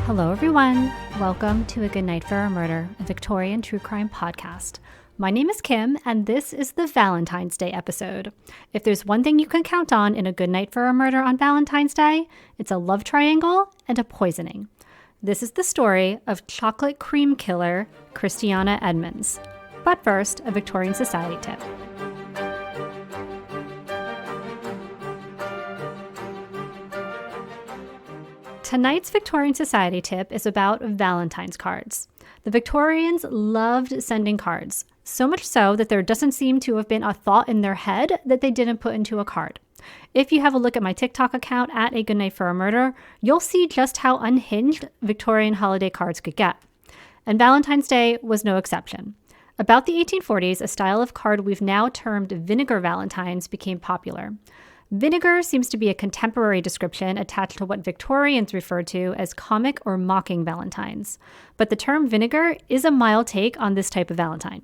Hello, everyone. Welcome to A Good Night for a Murder, a Victorian true crime podcast. My name is Kim, and this is the Valentine's Day episode. If there's one thing you can count on in A Good Night for a Murder on Valentine's Day, it's a love triangle and a poisoning. This is the story of chocolate cream killer Christiana Edmunds. But first, a Victorian Society tip. Tonight's Victorian Society tip is about Valentine's cards. The Victorians loved sending cards, so much so that there doesn't seem to have been a thought in their head that they didn't put into a card. If you have a look at my TikTok account at A Good Night for a Murder, you'll see just how unhinged Victorian holiday cards could get. And Valentine's Day was no exception. About the 1840s, a style of card we've now termed vinegar valentines became popular. Vinegar seems to be a contemporary description attached to what Victorians referred to as comic or mocking valentines. But the term vinegar is a mild take on this type of valentine.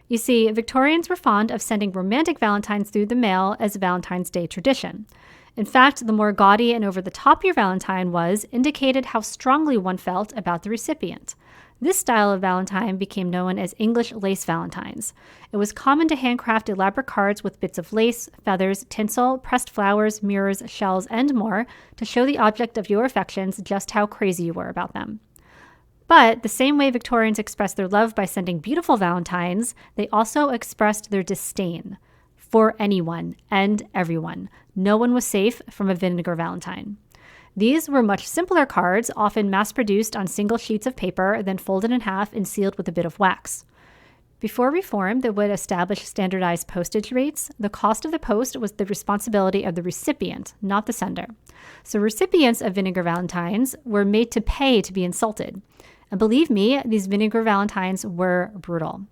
You see, Victorians were fond of sending romantic valentines through the mail as a Valentine's Day tradition. In fact, the more gaudy and over-the-top your valentine was indicated how strongly one felt about the recipient. This style of valentine became known as English lace valentines. It was common to handcraft elaborate cards with bits of lace, feathers, tinsel, pressed flowers, mirrors, shells, and more to show the object of your affections just how crazy you were about them. But the same way Victorians expressed their love by sending beautiful valentines, they also expressed their disdain for anyone and everyone. No one was safe from a vinegar valentine. These were much simpler cards, often mass-produced on single sheets of paper, then folded in half and sealed with a bit of wax. Before reform that would establish standardized postage rates, the cost of the post was the responsibility of the recipient, not the sender. So recipients of vinegar valentines were made to pay to be insulted. And believe me, these vinegar valentines were brutal.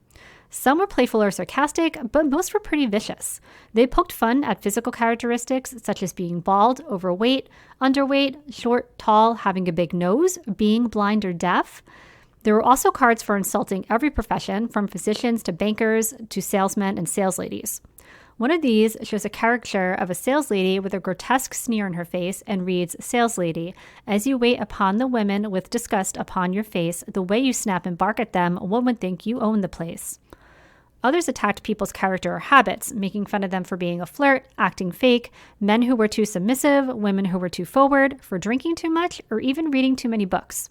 Some were playful or sarcastic, but most were pretty vicious. They poked fun at physical characteristics such as being bald, overweight, underweight, short, tall, having a big nose, being blind or deaf. There were also cards for insulting every profession, from physicians to bankers to salesmen and salesladies. One of these shows a caricature of a saleslady with a grotesque sneer on her face and reads, "Saleslady, as you wait upon the women with disgust upon your face, the way you snap and bark at them, one would think you own the place." Others attacked people's character or habits, making fun of them for being a flirt, acting fake, men who were too submissive, women who were too forward, for drinking too much, or even reading too many books.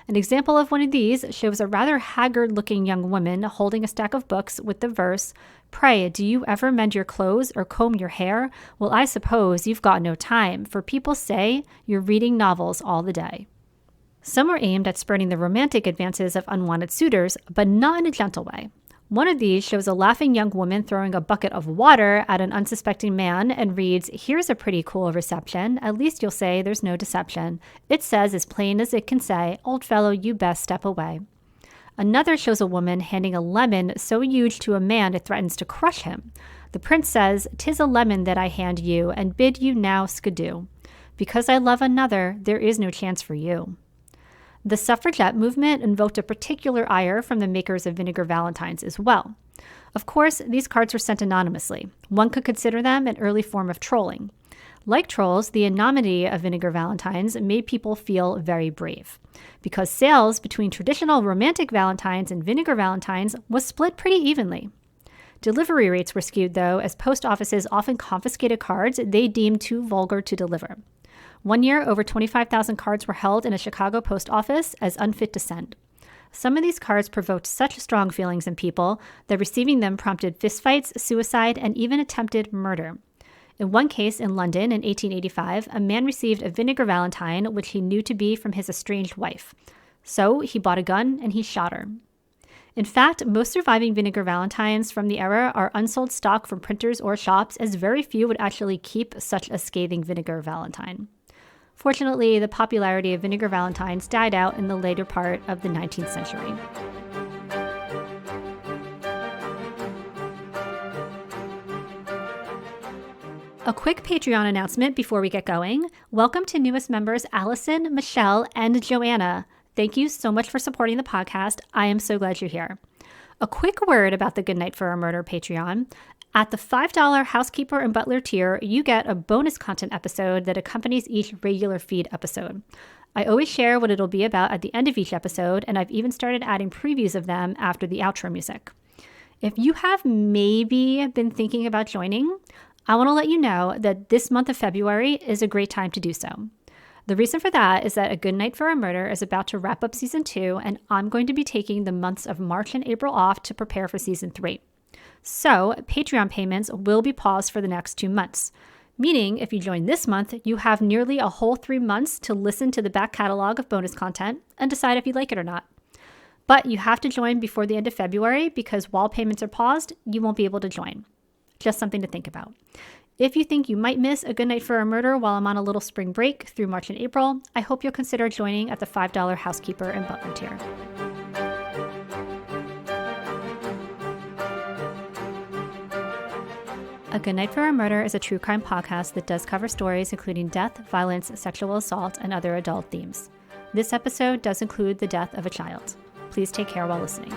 An example of one of these shows a rather haggard-looking young woman holding a stack of books with the verse, "Pray, do you ever mend your clothes or comb your hair? Well, I suppose you've got no time, for people say you're reading novels all the day." Some were aimed at spurning the romantic advances of unwanted suitors, but not in a gentle way. One of these shows a laughing young woman throwing a bucket of water at an unsuspecting man and reads, "Here's a pretty cool reception. At least you'll say there's no deception. It says as plain as it can say, old fellow, you best step away." Another shows a woman handing a lemon so huge to a man it threatens to crush him. The prince says, "'Tis a lemon that I hand you and bid you now skidoo. Because I love another, there is no chance for you." The suffragette movement invoked a particular ire from the makers of vinegar valentines as well. Of course, these cards were sent anonymously. One could consider them an early form of trolling. Like trolls, the anonymity of vinegar valentines made people feel very brave, because sales between traditional romantic valentines and vinegar valentines was split pretty evenly. Delivery rates were skewed, though, as post offices often confiscated cards they deemed too vulgar to deliver. One year, over 25,000 cards were held in a Chicago post office as unfit to send. Some of these cards provoked such strong feelings in people that receiving them prompted fistfights, suicide, and even attempted murder. In one case in London in 1885, a man received a vinegar valentine which he knew to be from his estranged wife. So he bought a gun and he shot her. In fact, most surviving vinegar valentines from the era are unsold stock from printers or shops, as very few would actually keep such a scathing vinegar valentine. Fortunately, the popularity of vinegar valentines died out in the later part of the 19th century. A quick Patreon announcement before we get going. Welcome to newest members Allison, Michelle, and Joanna. Thank you so much for supporting the podcast. I am so glad you're here. A quick word about the Good Night for a Murder Patreon. At the $5 housekeeper and butler tier, you get a bonus content episode that accompanies each regular feed episode. I always share what it'll be about at the end of each episode, and I've even started adding previews of them after the outro music. If you have maybe been thinking about joining, I want to let you know that this month of February is a great time to do so. The reason for that is that A Good Night for a Murder is about to wrap up season 2, and I'm going to be taking the months of March and April off to prepare for season 3. So Patreon payments will be paused for the next 2 months, meaning if you join this month, you have nearly a whole 3 months to listen to the back catalog of bonus content and decide if you like it or not. But you have to join before the end of February because while payments are paused, you won't be able to join. Just something to think about. If you think you might miss A Good Night for a Murder while I'm on a little spring break through March and April, I hope you'll consider joining at the $5 housekeeper and butler tier. A Good Night for a Murder is a true crime podcast that does cover stories including death, violence, sexual assault, and other adult themes. This episode does include the death of a child. Please take care while listening.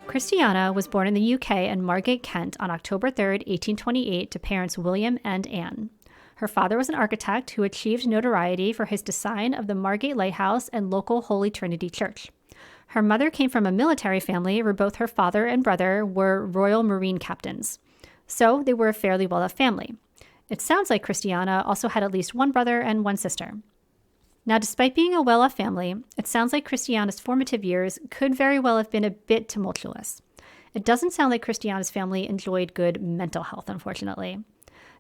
Christiana was born in the UK in Margate, Kent on October 3, 1828 to parents William and Anne. Her father was an architect who achieved notoriety for his design of the Margate Lighthouse and local Holy Trinity Church. Her mother came from a military family where both her father and brother were Royal Marine captains. So they were a fairly well-off family. It sounds like Christiana also had at least one brother and one sister. Now, despite being a well-off family, it sounds like Christiana's formative years could very well have been a bit tumultuous. It doesn't sound like Christiana's family enjoyed good mental health, unfortunately.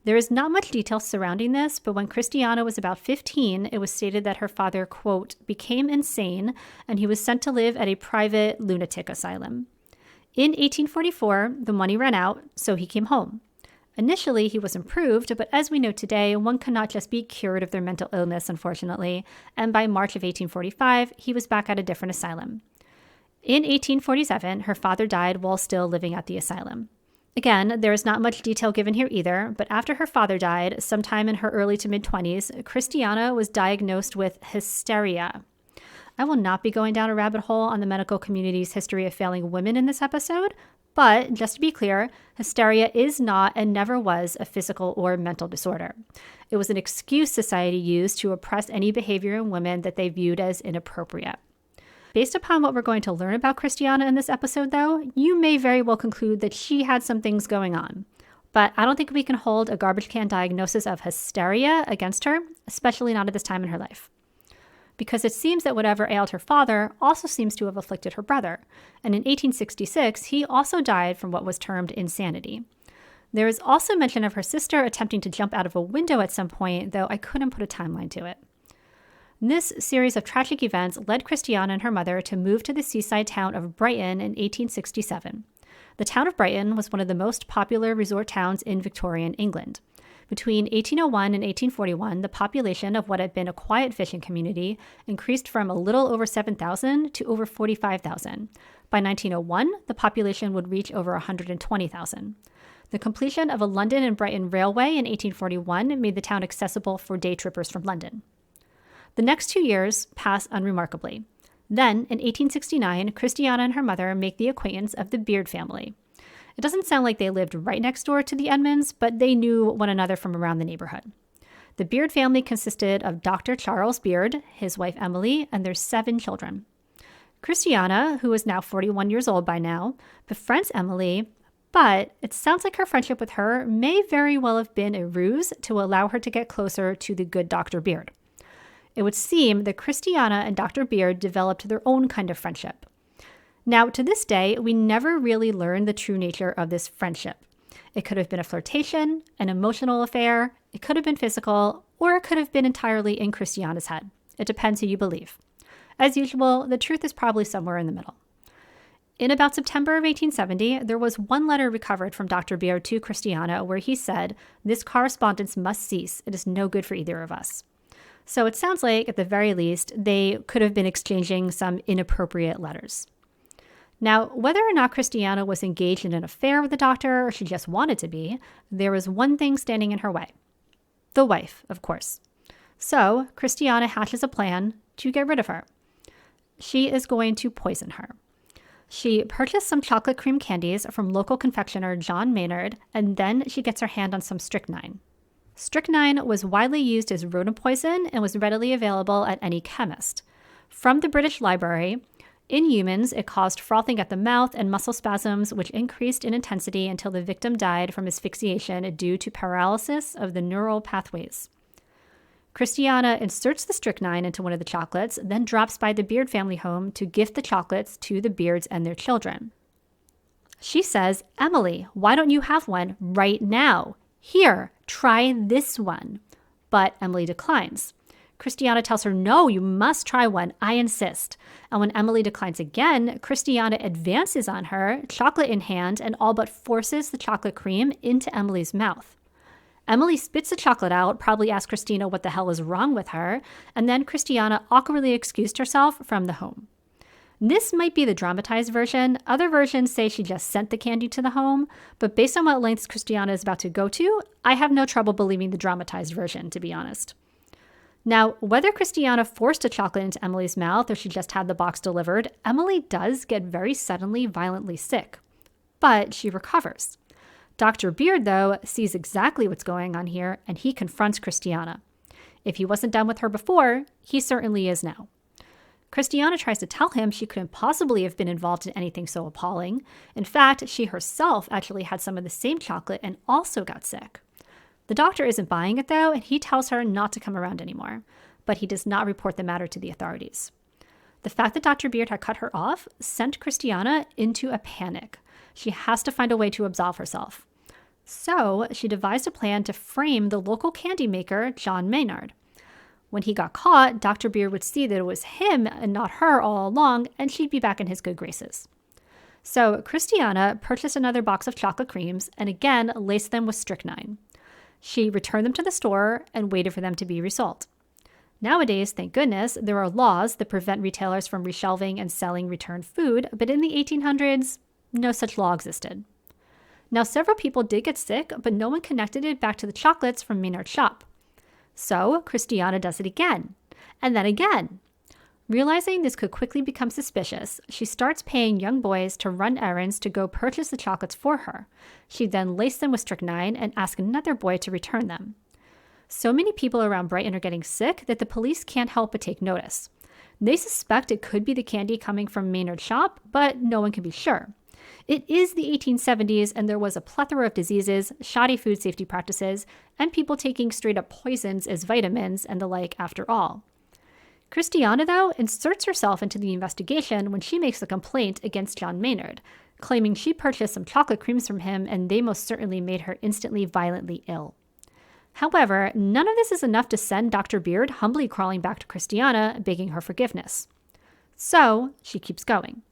There is not much detail surrounding this, but when Christiana was about 15, it was stated that her father, quote, became insane and he was sent to live at a private lunatic asylum. In 1844, the money ran out, so he came home. Initially, he was improved, but as we know today, one cannot just be cured of their mental illness, unfortunately, and by March of 1845, he was back at a different asylum. In 1847, her father died while still living at the asylum. Again, there is not much detail given here either, but after her father died, sometime in her early to mid-20s, Christiana was diagnosed with hysteria. I will not be going down a rabbit hole on the medical community's history of failing women in this episode, but just to be clear, hysteria is not and never was a physical or mental disorder. It was an excuse society used to oppress any behavior in women that they viewed as inappropriate. Based upon what we're going to learn about Christiana in this episode, though, you may very well conclude that she had some things going on. But I don't think we can hold a garbage can diagnosis of hysteria against her, especially not at this time in her life. Because it seems that whatever ailed her father also seems to have afflicted her brother, and in 1866, he also died from what was termed insanity. There is also mention of her sister attempting to jump out of a window at some point, though I couldn't put a timeline to it. This series of tragic events led Christiana and her mother to move to the seaside town of Brighton in 1867. The town of Brighton was one of the most popular resort towns in Victorian England. Between 1801 and 1841, the population of what had been a quiet fishing community increased from a little over 7,000 to over 45,000. By 1901, the population would reach over 120,000. The completion of a London and Brighton railway in 1841 made the town accessible for day trippers from London. The next 2 years pass unremarkably. Then, in 1869, Christiana and her mother make the acquaintance of the Beard family. It doesn't sound like they lived right next door to the Edmunds, but they knew one another from around the neighborhood. The Beard family consisted of Dr. Charles Beard, his wife Emily, and their 7 children. Christiana, who is now 41 years old by now, befriends Emily, but it sounds like her friendship with her may very well have been a ruse to allow her to get closer to the good Dr. Beard. It would seem that Christiana and Dr. Beard developed their own kind of friendship. Now, to this day, we never really learn the true nature of this friendship. It could have been a flirtation, an emotional affair, it could have been physical, or it could have been entirely in Christiana's head. It depends who you believe. As usual, the truth is probably somewhere in the middle. In about September of 1870, there was one letter recovered from Dr. Beard to Christiana where he said, "This correspondence must cease. It is no good for either of us." So it sounds like, at the very least, they could have been exchanging some inappropriate letters. Now, whether or not Christiana was engaged in an affair with the doctor or she just wanted to be, there was one thing standing in her way. The wife, of course. So Christiana hatches a plan to get rid of her. She is going to poison her. She purchased some chocolate cream candies from local confectioner John Maynard, and then she gets her hand on some strychnine. Strychnine was widely used as rodent poison and was readily available at any chemist. From the British Library, in humans, it caused frothing at the mouth and muscle spasms, which increased in intensity until the victim died from asphyxiation due to paralysis of the neural pathways. Christiana inserts the strychnine into one of the chocolates, then drops by the Beard family home to gift the chocolates to the Beards and their children. She says, "Emily, why don't you have one right now? Here, try this one." But Emily declines. Christiana tells her, "No, you must try one. I insist." And when Emily declines again, Christiana advances on her, chocolate in hand, and all but forces the chocolate cream into Emily's mouth. Emily spits the chocolate out, probably asked Christina what the hell is wrong with her, and then Christiana awkwardly excused herself from the home. This might be the dramatized version. Other versions say she just sent the candy to the home, but based on what lengths Christiana is about to go to, I have no trouble believing the dramatized version, to be honest. Now, whether Christiana forced a chocolate into Emily's mouth or she just had the box delivered, Emily does get very suddenly violently sick. But she recovers. Dr. Beard, though, sees exactly what's going on here, and he confronts Christiana. If he wasn't done with her before, he certainly is now. Christiana tries to tell him she couldn't possibly have been involved in anything so appalling. In fact, she herself actually had some of the same chocolate and also got sick. The doctor isn't buying it, though, and he tells her not to come around anymore, but he does not report the matter to the authorities. The fact that Dr. Beard had cut her off sent Christiana into a panic. She has to find a way to absolve herself. So she devised a plan to frame the local candy maker, John Maynard. When he got caught, Dr. Beard would see that it was him and not her all along, and she'd be back in his good graces. So Christiana purchased another box of chocolate creams and again laced them with strychnine. She returned them to the store and waited for them to be resold. Nowadays, thank goodness, there are laws that prevent retailers from reshelving and selling returned food, but in the 1800s, no such law existed. Now, several people did get sick, but no one connected it back to the chocolates from Maynard's shop. So Christiana does it again, and then again. Realizing this could quickly become suspicious, she starts paying young boys to run errands to go purchase the chocolates for her. She then laced them with strychnine and asked another boy to return them. So many people around Brighton are getting sick that the police can't help but take notice. They suspect it could be the candy coming from Maynard's shop, but no one can be sure. It is the 1870s, and there was a plethora of diseases, shoddy food safety practices, and people taking straight-up poisons as vitamins and the like after all. Christiana, though, inserts herself into the investigation when she makes a complaint against John Maynard, claiming she purchased some chocolate creams from him and they most certainly made her instantly violently ill. However, none of this is enough to send Dr. Beard humbly crawling back to Christiana, begging her forgiveness. So she keeps going.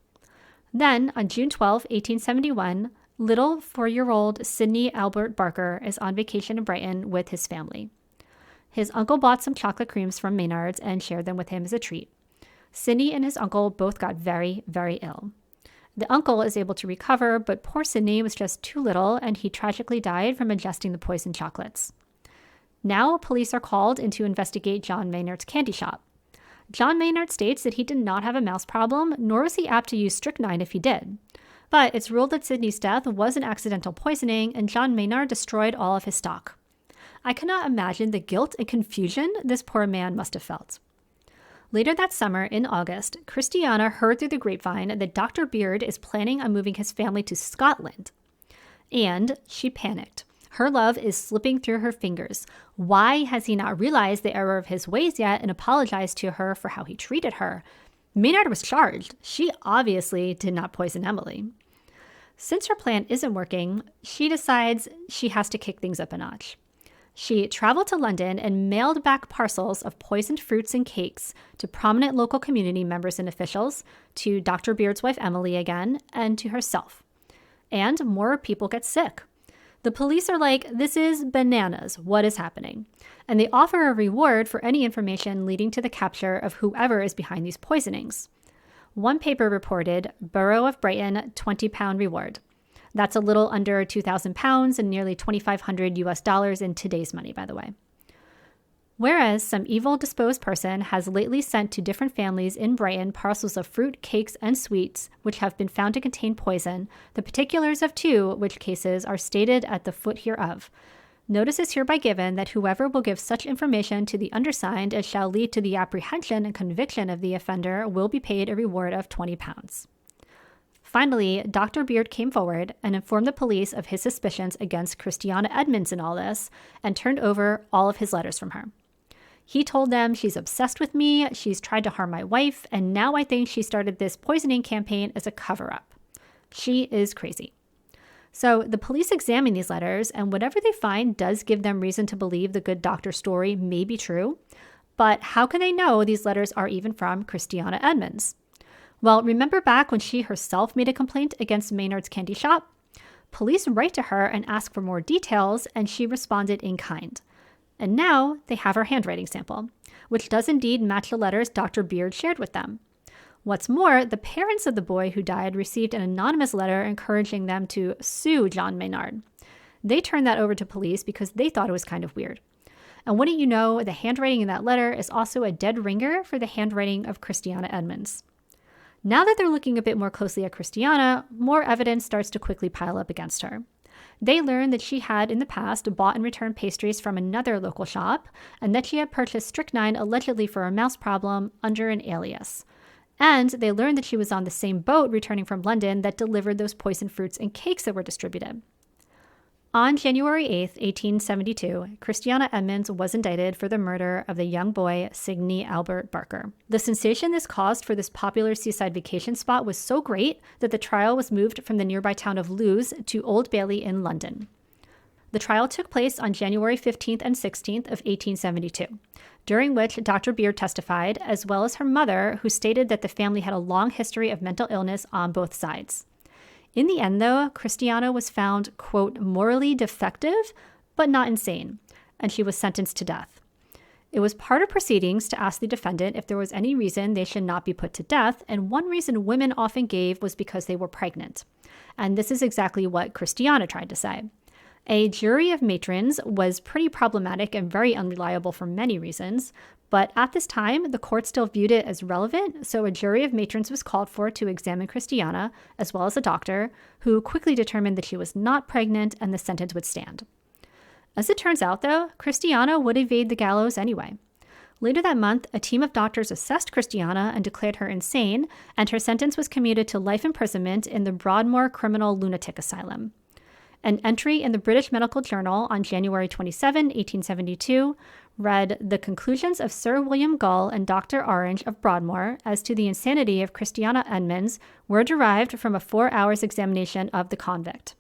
Then, on June 12, 1871, little 4-year-old Sidney Albert Barker is on vacation in Brighton with his family. His uncle bought some chocolate creams from Maynard's and shared them with him as a treat. Sidney and his uncle both got very, very ill. The uncle is able to recover, but poor Sidney was just too little, and he tragically died from ingesting the poisoned chocolates. Now, police are called in to investigate John Maynard's candy shop. John Maynard states that he did not have a mouse problem, nor was he apt to use strychnine if he did. But it's ruled that Sidney's death was an accidental poisoning, and John Maynard destroyed all of his stock. I cannot imagine the guilt and confusion this poor man must have felt. Later that summer, in August, Christiana heard through the grapevine that Dr. Beard is planning on moving his family to Scotland. And she panicked. Her love is slipping through her fingers. Why has he not realized the error of his ways yet and apologized to her for how he treated her? Maynard was charged. She obviously did not poison Emily. Since her plan isn't working, she decides she has to kick things up a notch. She traveled to London and mailed back parcels of poisoned fruits and cakes to prominent local community members and officials, to Dr. Beard's wife Emily again, and to herself. And more people get sick. The police are like, this is bananas, what is happening? And they offer a reward for any information leading to the capture of whoever is behind these poisonings. One paper reported, Borough of Brighton, £20 reward. That's a little under £2,000 and nearly $2,500 in today's money, by the way. Whereas some evil disposed person has lately sent to different families in Brighton parcels of fruit, cakes, and sweets which have been found to contain poison, the particulars of 2 which cases are stated at the foot hereof. Notice is hereby given that whoever will give such information to the undersigned as shall lead to the apprehension and conviction of the offender will be paid a reward of £20. Finally, Dr. Beard came forward and informed the police of his suspicions against Christiana Edmunds in all this and turned over all of his letters from her. He told them, she's obsessed with me, she's tried to harm my wife, and now I think she started this poisoning campaign as a cover-up. She is crazy. So the police examine these letters, and whatever they find does give them reason to believe the good doctor's story may be true. But how can they know these letters are even from Christiana Edmunds? Well, remember back when she herself made a complaint against Maynard's Candy Shop? Police write to her and ask for more details, and she responded in kind. And now they have her handwriting sample, which does indeed match the letters Dr. Beard shared with them. What's more, the parents of the boy who died received an anonymous letter encouraging them to sue John Maynard. They turned that over to police because they thought it was kind of weird. And wouldn't you know, the handwriting in that letter is also a dead ringer for the handwriting of Christiana Edmunds. Now that they're looking a bit more closely at Christiana, more evidence starts to quickly pile up against her. They learn that she had in the past bought and returned pastries from another local shop, and that she had purchased strychnine allegedly for a mouse problem under an alias. And they learned that she was on the same boat returning from London that delivered those poisoned fruits and cakes that were distributed. On January 8th, 1872, Christiana Edmunds was indicted for the murder of the young boy Sidney Albert Barker. The sensation this caused for this popular seaside vacation spot was so great that the trial was moved from the nearby town of Lewes to Old Bailey in London. The trial took place on January 15th and 16th of 1872, during which Dr. Beard testified, as well as her mother, who stated that the family had a long history of mental illness on both sides. In the end, though, Christiana was found, quote, morally defective, but not insane, and she was sentenced to death. It was part of proceedings to ask the defendant if there was any reason they should not be put to death, and one reason women often gave was because they were pregnant. And this is exactly what Christiana tried to say. A jury of matrons was pretty problematic and very unreliable for many reasons, but at this time, the court still viewed it as relevant, so a jury of matrons was called for to examine Christiana, as well as a doctor, who quickly determined that she was not pregnant and the sentence would stand. As it turns out, though, Christiana would evade the gallows anyway. Later that month, a team of doctors assessed Christiana and declared her insane, and her sentence was commuted to life imprisonment in the Broadmoor Criminal Lunatic Asylum. An entry in the British Medical Journal on January 27, 1872, read, "The conclusions of Sir William Gull and Dr. Orange of Broadmoor as to the insanity of Christiana Edmunds were derived from a 4 hours examination of the convict.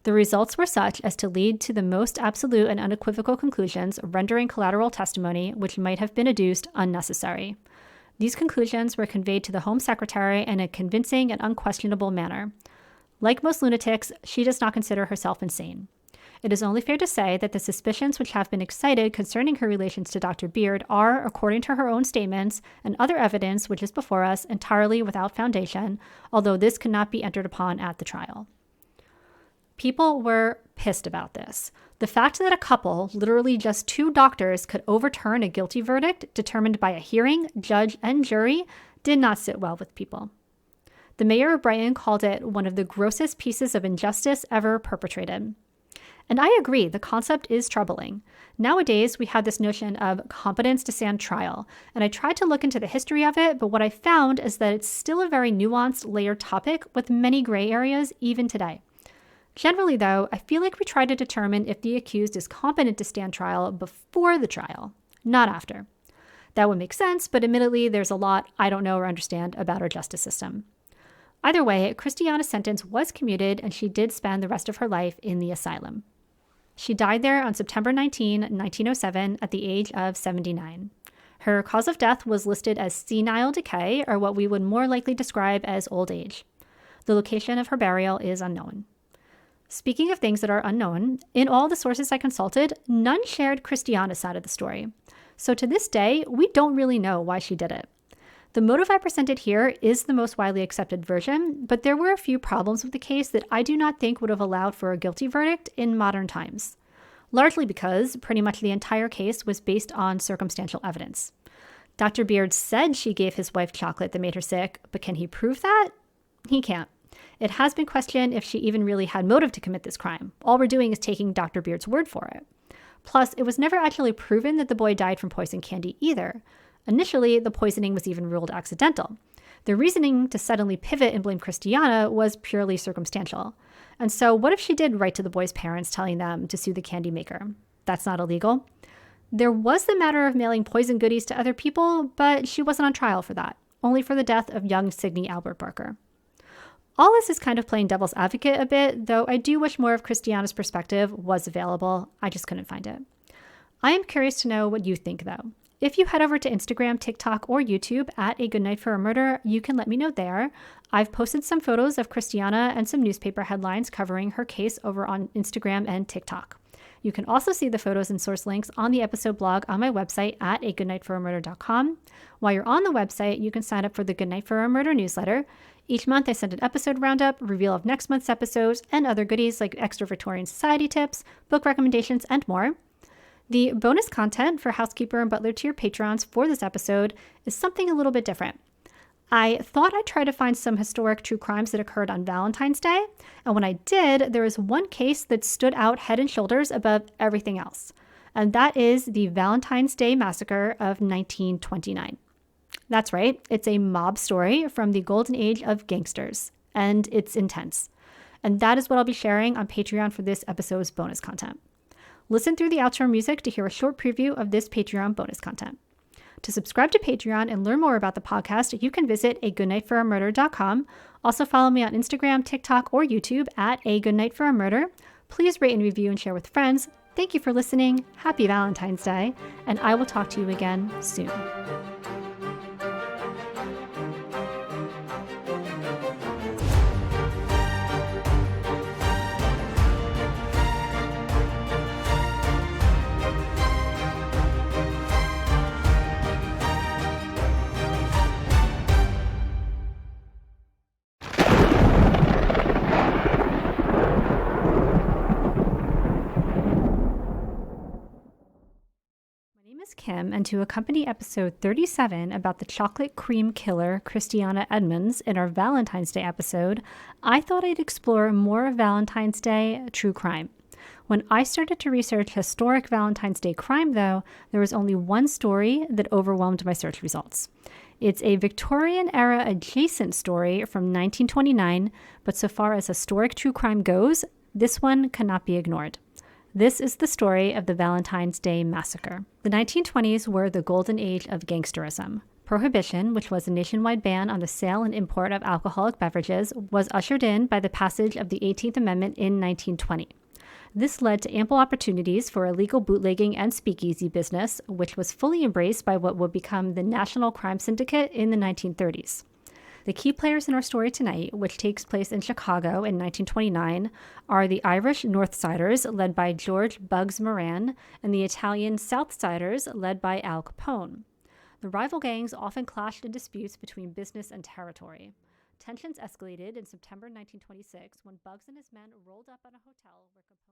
The results were such as to lead to the most absolute and unequivocal conclusions, rendering collateral testimony which might have been adduced unnecessary. These conclusions were conveyed to the Home Secretary in a convincing and unquestionable manner. Like most lunatics, she does not consider herself insane. It is only fair to say that the suspicions which have been excited concerning her relations to Dr. Beard are, according to her own statements and other evidence which is before us, entirely without foundation, although this could not be entered upon at the trial." People were pissed about this. The fact that a couple, literally just 2 doctors, could overturn a guilty verdict determined by a hearing, judge, and jury did not sit well with people. The mayor of Brighton called it one of the grossest pieces of injustice ever perpetrated. And I agree, the concept is troubling. Nowadays, we have this notion of competence to stand trial, and I tried to look into the history of it, but what I found is that it's still a very nuanced, layered topic with many gray areas even today. Generally, though, I feel like we try to determine if the accused is competent to stand trial before the trial, not after. That would make sense, but admittedly, there's a lot I don't know or understand about our justice system. Either way, Christiana's sentence was commuted, and she did spend the rest of her life in the asylum. She died there on September 19, 1907, at the age of 79. Her cause of death was listed as senile decay, or what we would more likely describe as old age. The location of her burial is unknown. Speaking of things that are unknown, in all the sources I consulted, none shared Christiana's side of the story. So to this day, we don't really know why she did it. The motive I presented here is the most widely accepted version, but there were a few problems with the case that I do not think would have allowed for a guilty verdict in modern times. largely because pretty much the entire case was based on circumstantial evidence. Dr. Beard said she gave his wife chocolate that made her sick, but can he prove that? He can't. It has been questioned if she even really had motive to commit this crime. All we're doing is taking Dr. Beard's word for it. Plus, it was never actually proven that the boy died from poison candy either. Initially, the poisoning was even ruled accidental. The reasoning to suddenly pivot and blame Christiana was purely circumstantial. And so what if she did write to the boy's parents telling them to sue the candy maker? That's not illegal. There was the matter of mailing poison goodies to other people, but she wasn't on trial for that, only for the death of young Sidney Albert Barker. All this is kind of playing devil's advocate a bit, though I do wish more of Christiana's perspective was available. I just couldn't find it. I am curious to know what you think, though. If you head over to Instagram, TikTok, or YouTube at A Good Night for a Murder, you can let me know there. I've posted some photos of Christiana and some newspaper headlines covering her case over on Instagram and TikTok. You can also see the photos and source links on the episode blog on my website at agoodnightforamurder.com. While you're on the website, you can sign up for the Good Night for a Murder newsletter. Each month, I send an episode roundup, reveal of next month's episodes, and other goodies like extra Victorian Society tips, book recommendations, and more. The bonus content for housekeeper and butler tier patrons for this episode is something a little bit different. I thought I'd try to find some historic true crimes that occurred on Valentine's Day, and when I did, there was one case that stood out head and shoulders above everything else, and that is the Valentine's Day Massacre of 1929. That's right, it's a mob story from the golden age of gangsters, and it's intense. And that is what I'll be sharing on Patreon for this episode's bonus content. Listen through the outro music to hear a short preview of this Patreon bonus content. To subscribe to Patreon and learn more about the podcast, you can visit agoodnightforamurder.com. Also follow me on Instagram, TikTok, or YouTube at A Good Night for a Murder. Please rate and review and share with friends. Thank you for listening. Happy Valentine's Day, and I will talk to you again soon. Kim, and to accompany episode 37 about the chocolate cream killer Christiana Edmunds in our Valentine's Day episode, I thought I'd explore more Valentine's Day true crime. When I started to research historic Valentine's Day crime, though, there was only one story that overwhelmed my search results. It's a Victorian-era adjacent story from 1929, but so far as historic true crime goes, this one cannot be ignored. This is the story of the Valentine's Day Massacre. The 1920s were the golden age of gangsterism. Prohibition, which was a nationwide ban on the sale and import of alcoholic beverages, was ushered in by the passage of the 18th Amendment in 1920. This led to ample opportunities for illegal bootlegging and speakeasy business, which was fully embraced by what would become the National Crime Syndicate in the 1930s. The key players in our story tonight, which takes place in Chicago in 1929, are the Irish Northsiders, led by George Bugs Moran, and the Italian Southsiders, led by Al Capone. The rival gangs often clashed in disputes between business and territory. Tensions escalated in September 1926 when Bugs and his men rolled up on a hotel where Capone